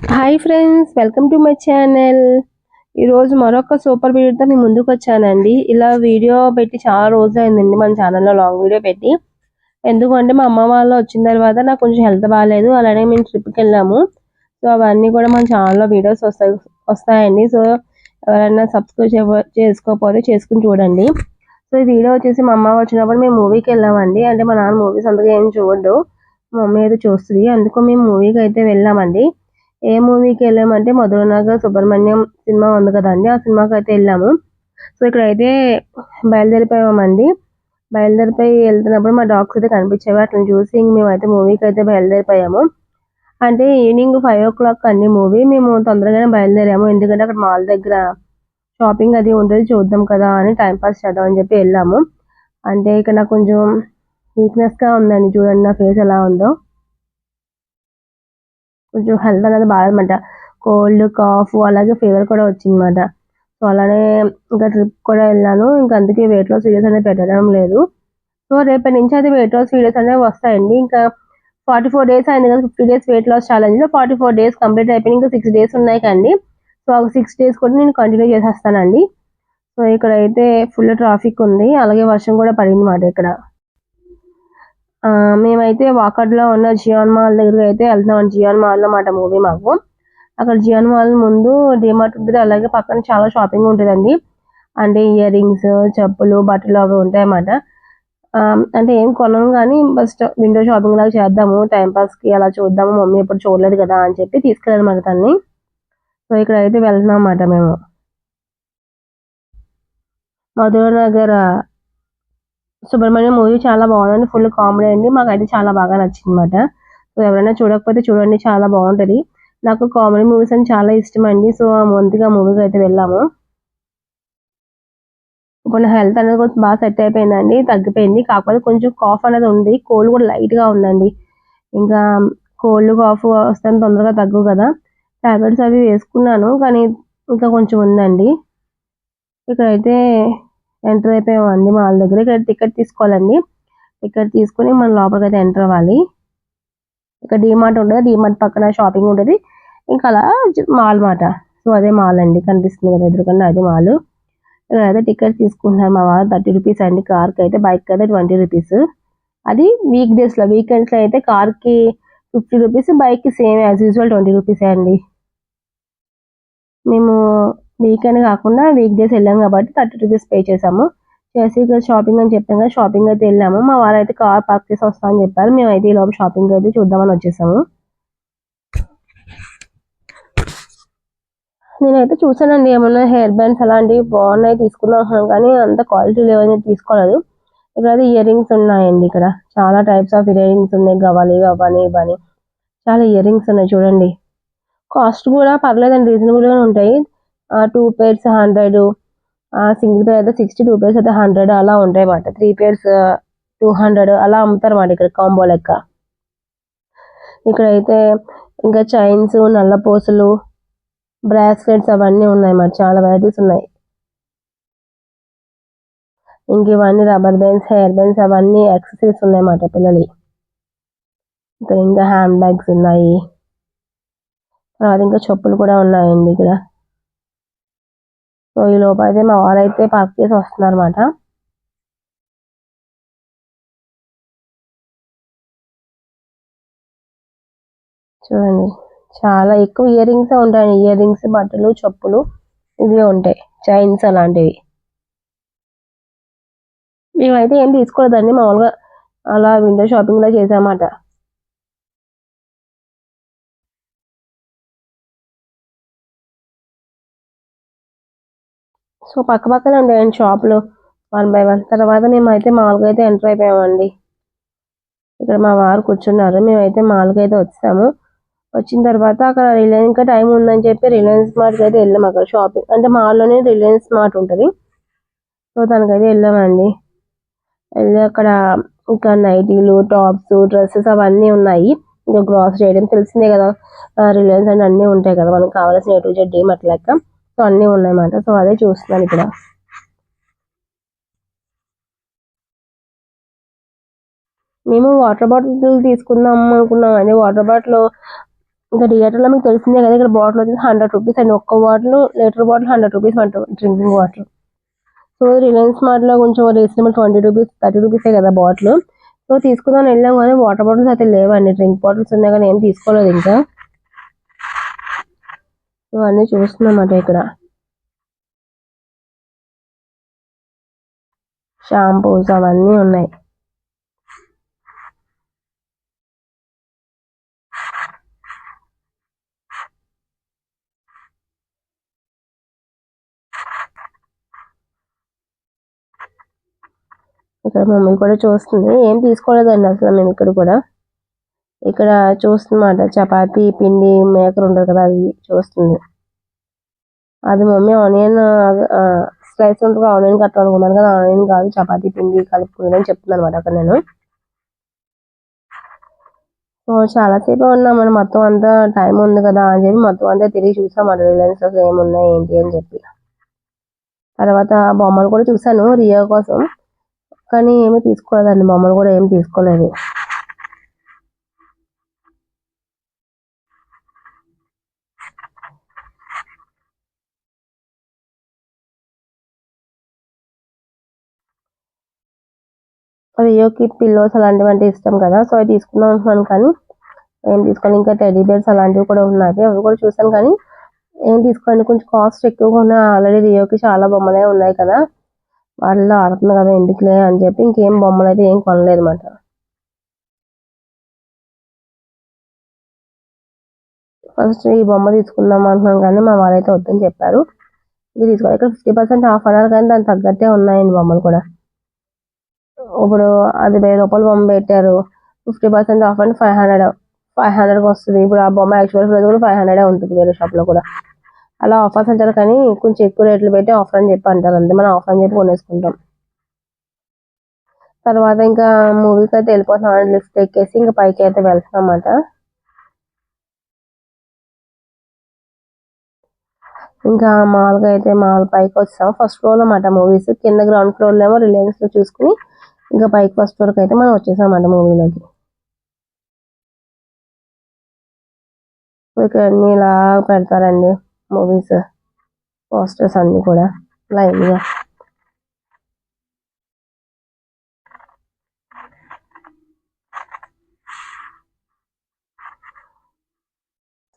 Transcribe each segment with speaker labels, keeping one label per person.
Speaker 1: Hi friends, welcome to my channel. ఈరోజు మరొక super వీడియోతో మీ ముందుకు వచ్చానండి. ఇలా వీడియో పెట్టి చాలా రోజులైందండి మన ఛానల్లో లాంగ్ వీడియో పెట్టి. ఎందుకంటే మా అమ్మ వాళ్ళు వచ్చిన తర్వాత నాకు కొంచెం హెల్త్ బాగాలేదు, అలానే మేము ట్రిప్కి వెళ్ళాము. సో అవన్నీ కూడా మన ఛానల్లో వీడియోస్ వస్తాయండి. సో ఎవరైనా సబ్స్క్రైబ్ చేసుకోకపోతే చేసుకుని చూడండి. సో ఈ వీడియో వచ్చేసి మా అమ్మ వచ్చినప్పుడు మేము మూవీకి వెళ్ళామండి. అంటే మా నాన్న మూవీస్ అంతగా ఏం చూడడు, మా మమ్మీ అయితే చూస్తుంది. అందుకు మేము మూవీకి అయితే వెళ్ళామండి. ఏ మూవీకి వెళ్ళామంటే మధురనగర్ సుబ్రహ్మణ్యం సినిమా ఉంది కదండి, ఆ సినిమాకి అయితే వెళ్ళాము. సో ఇక్కడైతే బయలుదేరిపోయామండి. బయలుదేరిపోయి వెళ్తున్నప్పుడు మా డాగ్స్ అయితే కనిపించేవి, అట్లా చూసి మేమైతే మూవీకి అయితే బయలుదేరిపోయాము. అంటే ఈవినింగ్ 5 o'clock అండి మూవీ. మేము తొందరగానే బయలుదేరాము, ఎందుకంటే అక్కడ మాల్ దగ్గర షాపింగ్ అది ఉంటుంది, చూద్దాం కదా అని టైం పాస్ చేద్దాం అని చెప్పి వెళ్ళాము. అంటే ఇక్కడ నాకు కొంచెం వీక్నెస్గా ఉందండి, చూడండి నా ఫేస్ ఎలా ఉందో. కొంచెం హెల్త్ అనేది బాగాలేదన్నమాట. కోల్డ్, కాఫ్, అలాగే ఫీవర్ కూడా వచ్చిందన్నమాట. సో అలానే ఇంకా ట్రిప్ కూడా వెళ్ళాను. ఇంకా అందుకే వెయిట్ లాస్ వీడియోస్ అనేది పెట్టడం లేదు. సో రేపటి నుంచి అయితే వెయిట్ లాస్ వీడియోస్ అనేవి వస్తాయండి. ఇంకా 44 days అయింది కదా, 50 days వెయిట్ లాస్ ఛాలెంజ్లో 44 days కంప్లీట్ అయిపోయి ఇంకా 6 days ఉన్నాయి కండి. సో ఆ 6 days కూడా నేను కంటిన్యూ చేసేస్తానండి. సో ఇక్కడైతే ఫుల్ ట్రాఫిక్ ఉంది, అలాగే వర్షం కూడా పడింది మాట ఇక్కడ. మేమైతే వాకడ్లో ఉన్న జియాన్ మాల్ దగ్గరికి అయితే వెళ్తున్నాం. జియాన్ మాల్లో మాట మూవీ మాకు. అక్కడ జియాన్ మాల్ ముందు డిమార్ట్ ఉంటుంది, అలాగే పక్కన చాలా షాపింగ్ ఉంటుందండి. అంటే ఇయర్ రింగ్స్, చెప్పులు, బట్టలు అవి ఉంటాయన్నమాట. అంటే ఏం కొనము కానీ ఫస్ట్ విండో షాపింగ్ లాగా చేద్దాము, టైంపాస్కి అలా చూద్దాము, మమ్మీ ఎప్పుడు చూడలేదు కదా అని చెప్పి తీసుకెళ్ళాలన్నమాట తన్ని. సో ఇక్కడ అయితే వెళ్తున్నాం అన్నమాట మేము. మధురనగర్ సుబ్రహ్మణ్యం మూవీ చాలా బాగుందండి, ఫుల్ కామెడీ అండి. మాకైతే చాలా బాగా నచ్చింది అనమాట. సో ఎవరైనా చూడకపోతే చూడండి, చాలా బాగుంటుంది. నాకు కామెడీ మూవీస్ అని చాలా ఇష్టం అండి. సో ముందుగా మూవీకి అయితే వెళ్ళాము. ఇప్పుడు నా హెల్త్ అనేది కొంచెం బాగా సెట్ అయిపోయిందండి, తగ్గిపోయింది. కాకపోతే కొంచెం కాఫ్ అనేది ఉంది, కోల్డ్ కూడా లైట్గా ఉందండి. ఇంకా కోల్డ్, కాఫ్ వస్తే తొందరగా తగ్గు కదా, టాబ్లెట్స్ అవి వేసుకున్నాను, కానీ ఇంకా కొంచెం ఉందండి. ఇక్కడైతే ఎంటర్ అయిపోయామండి మాల్ దగ్గర. ఇక్కడ టికెట్ తీసుకోవాలండి. టికెట్ తీసుకుని మనం లోపలికి అయితే ఎంటర్ అవ్వాలి. ఇక్కడ డీమార్ట్ ఉంటుంది, డీమార్ట్ పక్కన షాపింగ్ ఉంటుంది, ఇంకా అలా మాల్ మాట. సో అదే మాల్ అండి, కనిపిస్తుంది కదా ఎదురుకన్నా, అదే మాల్. ఇక్కడైతే టికెట్ తీసుకుంటున్నారు మా వాళ్ళు, 30 రూపీస్ అండి కార్కి అయితే. బైక్ అయితే 20 రూపీస్. అది వీక్ డేస్లో. వీకెండ్స్లో అయితే కార్కి 50 రూపీస్, బైక్కి సేమ్ యాజ్ యూజువల్ 20 రూపీసే అండి. మేము వీకెండ్ కాకుండా వీక్ డేస్ వెళ్ళాం కాబట్టి 30 రూపీస్ పే చేసాము. చేసి ఇక్కడ షాపింగ్ అని చెప్పాం కదా, షాపింగ్ అయితే వెళ్ళాము. మా వాళ్ళు అయితే కార్ పార్క్ చేసి వస్తా అని చెప్పారు. మేమైతే ఈ లోపల షాపింగ్ అయితే చూద్దామని వచ్చేసాము. నేనైతే చూసానండి, ఏమన్నా హెయిర్ బ్యాండ్స్ అలాంటివి బాగున్నాయి తీసుకుందాం అనుకున్నాను, కానీ అంత క్వాలిటీ లేవని తీసుకోలేదు. ఇక్కడ అయితే ఇయర్ రింగ్స్ ఉన్నాయండి. ఇక్కడ చాలా టైప్స్ ఆఫ్ ఇయర్ రింగ్స్ ఉన్నాయి, గవ్వలు అవని ఇవని చాలా ఇయర్ రింగ్స్ ఉన్నాయి చూడండి. కాస్ట్ కూడా పర్లేదండి, రీజనబుల్గానే ఉంటాయి. 2 pairs 100, సింగిల్ పేర్ అయితే 60, 2 pairs అయితే 100 అలా ఉంటాయి అన్నమాట. 3 pairs 200 అలా అమ్ముతారు అన్నమాట ఇక్కడ కాంబో లెక్క. ఇక్కడైతే ఇంకా చైన్స్, నల్ల పూసలు, బ్రాస్లెట్స్ అవన్నీ ఉన్నాయి అన్నమాట, చాలా వెరైటీస్ ఉన్నాయి. ఇంక ఇవన్నీ రబ్బర్ బ్యాండ్స్, హెయిర్ బ్యాండ్స్ అవన్నీ యాక్సెసరీస్ ఉన్నాయి అన్నమాట పిల్లలు. ఇక్కడ ఇంకా హ్యాండ్ బ్యాగ్స్ ఉన్నాయి, తర్వాత ఇంకా చెప్పులు కూడా ఉన్నాయండి ఇక్కడ. సో ఈ లోపల అయితే మా వారు అయితే పార్క్ చేసి వస్తున్నారు అనమాట. చూడండి, చాలా ఎక్కువ ఇయర్ రింగ్స్ ఉంటాయి. ఇయర్ రింగ్స్, బట్టలు, చెప్పులు ఇవే ఉంటాయి, చైన్స్ అలాంటివి. మేమైతే ఏం తీసుకోలేదండి, మామూలుగా అలా విండో షాపింగ్ లో చేసామాట. సో పక్క పక్కనే ఉంటాయండి షాపులు, 1 by 1. తర్వాత మేమైతే మాల్గా అయితే ఎంటర్ అయిపోయామండి. ఇక్కడ మా వారు కూర్చున్నారు, మేమైతే మాల్కి అయితే వచ్చాము. వచ్చిన తర్వాత అక్కడ రిలయన్స్ ఇంకా టైం ఉందని చెప్పి రిలయన్స్ స్మార్ట్కి అయితే వెళ్ళాము. అక్కడ షాపింగ్ అంటే మాల్లోనే రిలయన్స్ స్మార్ట్ ఉంటుంది, సో దానికైతే వెళ్ళామండి. వెళ్ళి అక్కడ ఇంకా నైటీలు, టాప్స్, డ్రెస్సెస్ అవన్నీ ఉన్నాయి. ఇంకా గ్రాసరీ ఐటమ్ తెలిసిందే కదా, రిలయన్స్ అంటే అన్నీ ఉంటాయి కదా మనకు కావాల్సిన A to Z డీమార్ట్ లెక్క. సో అన్నీ ఉన్నాయన్నమాట. సో అదే చూస్తున్నాను ఇక్కడ. మేము వాటర్ బాటిల్ తీసుకుందాం అనుకున్నాం అండి. వాటర్ బాటిల్ ఇంకా థియేటర్లో మీకు తెలిసిందే కదా, ఇక్కడ బాటిల్ వచ్చేసి 100 రూపీస్ అండి. ఒక్క బాటిల్, లీటర్ బాటిల్ 100 రూపీస్ అంట, డ్రింకింగ్ వాటర్. సో రిలయన్స్ మార్ట్లో కొంచెం రీజనబుల్, 20 రూపీస్ 30 రూపీసే కదా బాటిల్. సో తీసుకుందాం వెళ్ళాం కానీ వాటర్ బాటిల్స్ అయితే లేవండి, డ్రింక్ బాటిల్స్ ఉన్నాయి కానీ ఏం తీసుకోలేదు ఇంకా. సో అన్నీ చూస్తున్నామాట ఇక్కడ. షాంపూస్ అవన్నీ ఉన్నాయి. ఇక్కడ మమ్మీ కూడా చూస్తుంది, ఏం తీసుకోలేదండి అసలు మేము ఇక్కడ కూడా. ఇక్కడ చూస్తుందన్నమాట, చపాతీ పిండి మేకర్ ఉంటుంది కదా అది చూస్తుంది. అది మమ్మీ ఆనియన్ స్లైస్ ఉంటుంది, ఆనియన్ కట్టాలనుకున్నాను కదా, ఆనియన్ కాదు చపాతీ పిండి కలుపుకుని చెప్తుంది అనమాట అక్కడ నేను. సో చాలాసేపు ఉన్నామండి, మొత్తం అంతా టైం ఉంది కదా అని చెప్పి మొత్తం అంతా తిరిగి చూసామంట రిలయన్స్ లో ఏమున్నాయి ఏంటి అని చెప్పి. తర్వాత బొమ్మలు కూడా చూసాను రియా కోసం, కానీ ఏమీ తీసుకోలేదండి, బొమ్మలు కూడా ఏమి తీసుకోలేదు. రియోకి పిల్లోస్ అలాంటివి అంటే ఇష్టం కదా, సో అవి తీసుకుందాం అనుకున్నాను కానీ ఏం తీసుకోవాలి. ఇంకా టెడ్డీ బేర్స్ అలాంటివి కూడా ఉన్నాయి, అవి కూడా చూసాను కానీ ఏం తీసుకోండి, కొంచెం కాస్ట్ ఎక్కువగా ఉన్నాయి. ఆల్రెడీ రియోకి చాలా బొమ్మలే ఉన్నాయి కదా, వాళ్ళలో ఆడుతుంది కదా ఎందుకులే అని చెప్పి ఇంకేం బొమ్మలు అయితే ఏం కొనలేదు అనమాట. ఫస్ట్ ఈ బొమ్మ తీసుకుందాం అనుకున్నాం కానీ మా వాళ్ళైతే వద్దని చెప్పారు. ఇది తీసుకోవాలి, ఇక్కడ 50% ఆఫ్ అన్నారు కానీ దానికి తగ్గట్టే ఉన్నాయండి బొమ్మలు కూడా. ఇప్పుడు అది 1000 రూపాయలు బొమ్మ పెట్టారు, 50% ఆఫ్ అంటే 500కి వస్తుంది. ఇప్పుడు ఆ బొమ్మ యాక్చువల్ ప్రైస్ కూడా 500 ఉంటుంది వేరే షాప్లో కూడా. అలా ఆఫర్స్ అంటారు కానీ కొంచెం ఎక్కువ రేట్లు పెట్టి ఆఫర్ అని చెప్పి అంటారు, అంతే మనం ఆఫర్ అని చెప్పి కొనేసుకుంటాం. తర్వాత ఇంకా మూవీకి అయితే వెళ్ళిపోతున్నాం, లిఫ్ట్ ఎక్కేసి ఇంకా పైకి అయితే వెళ్తున్నాం అన్నమాట. ఇంకా మాల్గా అయితే మాల్ పైకి వచ్చాం, ఫస్ట్ ఫ్లోర్ అన్నమాట మూవీస్, కింద గ్రౌండ్ ఫ్లోర్లో ఏమో రిలయన్స్ లో చూసుకుని ఇంకా పైకి ఫస్ట్ ఫ్లోర్కి అయితే మనం వచ్చేసామంట మూవీలోకి. ఇక్కడ అన్ని ఇలా పెడతారండి మూవీస్ పోస్టర్స్ అన్ని కూడా లైన్గా.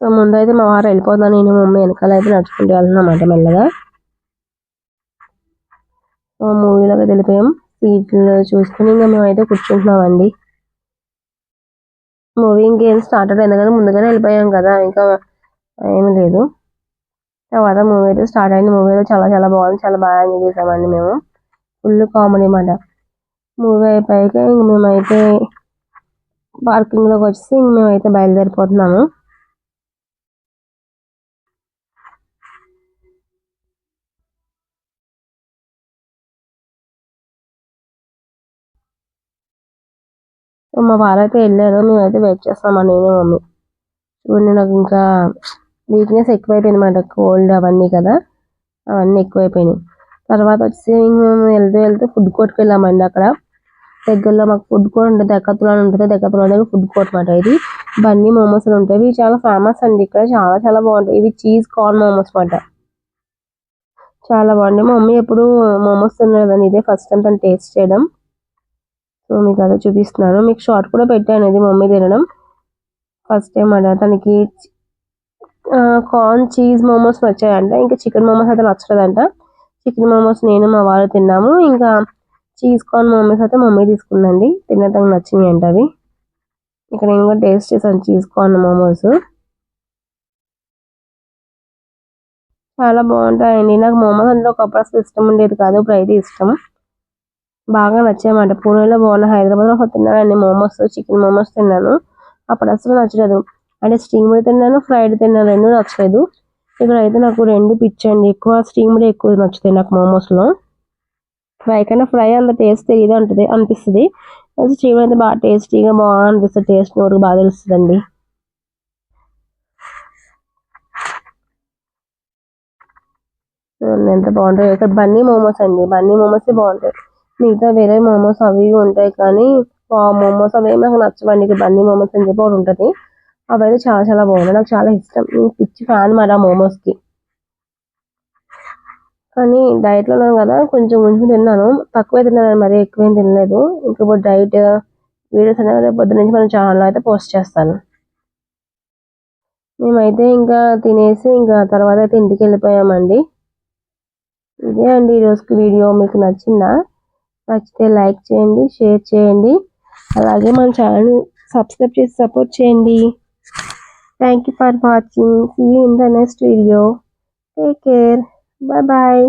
Speaker 1: సో ముందైతే మా వారు వెళ్ళిపోతాను, నేను మమ్మీ వెనకాల అయితే నడుచుకుంటూ వెళ్తున్నమాట మెల్లగా. సో మూవీలోకి వెళ్ళిపోయాం, సీట్లు చూసుకుని ఇంకా మేమైతే కూర్చుంటున్నామండి. మూవీ ఇంకేం స్టార్ట్ అయ్యింది, ఎందుకంటే ముందుగానే వెళ్ళిపోయాం కదా, ఇంకా ఏమీ లేదు. తర్వాత మూవీ అయితే స్టార్ట్ అయింది, మూవీ అయితే చాలా చాలా బాగుంది, చాలా బాగా ఎంజాయ్ చేసామండి మేము, ఫుల్ కామెడీ అన్నమాట. మూవీ అయిపోయాక ఇంక మేమైతే పార్కింగ్లోకి వచ్చి ఇంక మేమైతే బయలుదేరిపోతున్నాము. మా వారైతే వెళ్ళారు, మేమైతే వెయిట్ చేస్తామా నేను మమ్మీ. చూడండి నాకు ఇంకా వీక్నెస్ ఎక్కువైపోయింది అన్నమాట, కోల్డ్ అవన్నీ కదా, అవన్నీ ఎక్కువైపోయినాయి. తర్వాత వచ్చి మేము వెళ్తూ వెళ్తూ ఫుడ్ కోర్ట్కి వెళ్ళామండి. అక్కడ దగ్గరలో మాకు ఫుడ్ కోర్ట్ ఉంటుంది, దెక్కత్తులో ఉంటుంది, దెక్కత్తులో దగ్గర ఫుడ్ కోర్ట్ అనమాట. ఇది బన్నీ మోమోస్ ఉంటాయి, ఇవి చాలా ఫేమస్ అండి ఇక్కడ, చాలా చాలా బాగుంటాయి. ఇవి చీజ్ కార్న్ మోమోస్ అనమాట, చాలా బాగుంటాయి. మా మమ్మీ ఎప్పుడు మోమోస్ తినలేదని ఇదే ఫస్ట్ టైం తను టేస్ట్ చేయడం. సో మీకు అదే చూపిస్తున్నాను, మీకు షార్ట్ కూడా పెట్టాను, ఇది మమ్మీ తినడం ఫస్ట్ టైం అట. తనకి కార్న్ చీజ్ మోమోస్ వచ్చాయంట, ఇంకా చికెన్ మోమోస్ అయితే నచ్చలేదంట. చికెన్ మోమోస్ నేను మా వారు తిన్నాము, ఇంకా చీజ్ కార్న్ మోమోస్ అయితే మమ్మీ తీసుకుందండి, తిన్న నచ్చినాయి అంట అవి. ఇక్కడ నేను కూడా టేస్ట్ చేశాను చీజ్ కార్న్ మోమోస్, చాలా బాగుంటాయండి. నాకు మోమోస్ అంటే ఒకప్పుడు అసలు ఇష్టం ఉండేది కాదు, ఇప్పుడు అయితే ఇష్టం, బాగా నచ్చాయన్నమాట. పూణేలో బాగున్నా, హైదరాబాద్లో తిన్నానండి మోమోస్, చికెన్ మోమోస్ తిన్నాను, అప్పుడు అసలు నచ్చలేదు. అంటే స్టీమ్డ్ తిన్నాను, ఫ్రైడ్ తిన్నాను, రెండు నచ్చలేదు. ఇక్కడ అయితే నాకు రెండు పిచ్చండి, ఎక్కువ స్టీమ్డ్ ఎక్కువ నచ్చుతాయి నాకు మోమోస్లో. ఫ్రై కన్నా ఫ్రై అంత టేస్ట్ తెలియదు అనిపిస్తుంది, స్టీమ్ అయితే బాగా టేస్టీగా బాగా అనిపిస్తుంది, టేస్ట్ నోరుకు బాగా తెలుస్తుందండి. ఎంత బాగుంటాయి ఇక్కడ బన్నీ మోమోస్ అండి, బన్నీ మోమోస్ బాగుంటాయి. మిగతా వేరే మోమోస్ అవి ఉంటాయి కానీ మోమోస్ అవి నాకు నచ్చవండి. ఇక్కడ బన్నీ మోమోస్ అని చెప్పి ఒకటి ఉంటుంది, అవైతే చాలా చాలా బాగున్నాయి. నాకు చాలా ఇష్టం. నేను పిచ్చి ఫ్యాన్ మాట మోమోస్కి. కానీ డైట్లో ఉన్నాను కదా, కొంచెం కొంచెం తిన్నాను. తక్కువే తిన్నాను, మరీ ఎక్కువేం తినలేదు. ఇంకా ఇప్పుడు డైట్ వీడియోస్ అనేది రేపు పొద్దున్న నుంచి మన ఛానల్లో అయితే పోస్ట్ చేస్తాను. మేమైతే ఇంకా తినేసి ఇంకా తర్వాత అయితే ఇంటికి వెళ్ళిపోయామండి. ఇదే అండి ఈరోజుకి వీడియో. మీకు నచ్చిందా? నచ్చితే లైక్ చేయండి, షేర్ చేయండి, అలాగే మన ఛానల్ సబ్స్క్రైబ్ చేసి సపోర్ట్ చేయండి. Thank you for watching. See you in the next video. Take care. Bye bye.